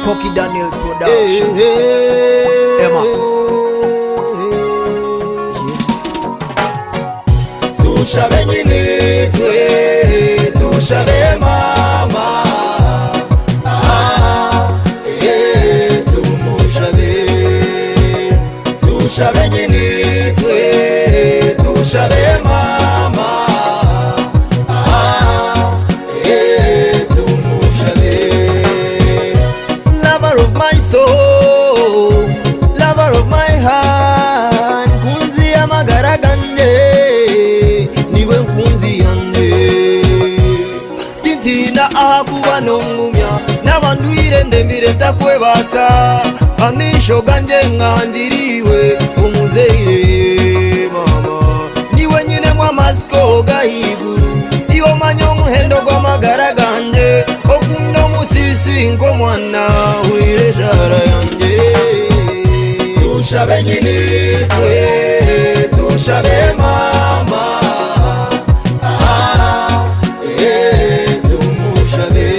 Pocky Daniels Production. Emma. Tushabe nyine twe, tushabe mama. Tumushabe. Tushabe nyine twe, tushabe mama. Lover of my soul, lover of my heart, kunzi amagara ganje, niwe kunzi yange. Tintina akuba nongumya, nabandwire ndembire takwebasa, amisho ganje ngandiriwe umuzeire mama. Niwe nyine mwamasko gahiguru, iwo manyo muhendo gw'amagara ganje, okunda musisi ngo mwana wirejara yange. Tushabe nyine twe, tushabe mama. Tumushabe.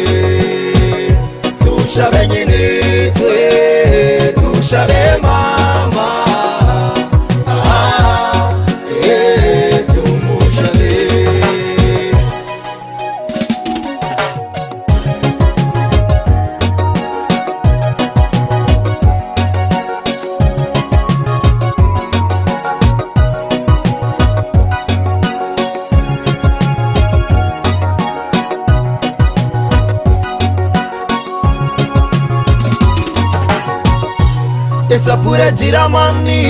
Tushabe nyine twe, tushabe mama. Esapura jiramani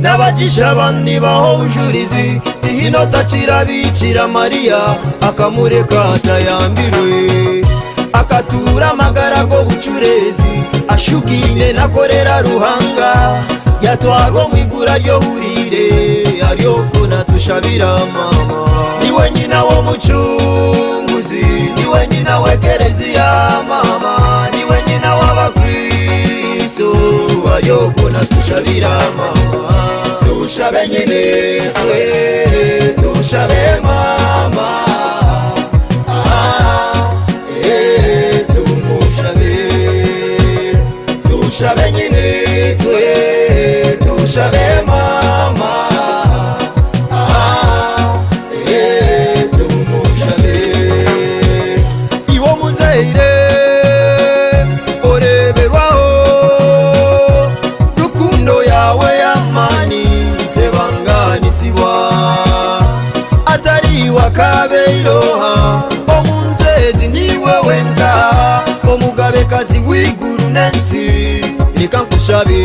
n'abagisha bani baho bujurizi, ihino tacira bicira Maria akamureka atayambirwe, akatura amagara go bucurezi ashugine nakorera Ruhanga, yatwarwa mu igura ryo hurire ariyo kuna tushabira mama. Niwe nyina wo mucunguzi, niwe nyina we Kereziya mama, niwe nyina w'abakristo ariyo kuna tushabira mama. Tushabe nyine twe, tushabe mama. Tumushabe. Tushabe nyine twe, tushabe mama. Tumushabe. Iwo muzeire oreberwaho, rukundo yawe yamani tebanganisibwa, atari wakabeiroha omunzeji niwe wenda, omugabekazi w'iguru n'ensi. Reka nkushabe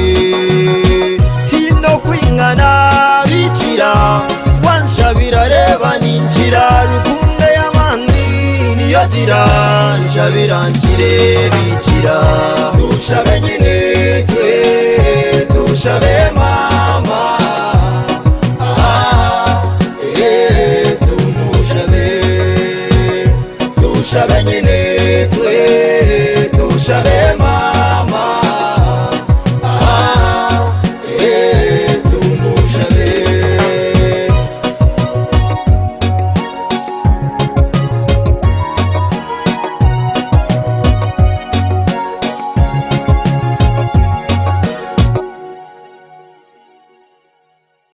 tino kwingana bicira, wanshabira reba ninjira, rukunde y'amani niyo gira, nshabira nkire bicira. Tushabe nyine twe, tushabe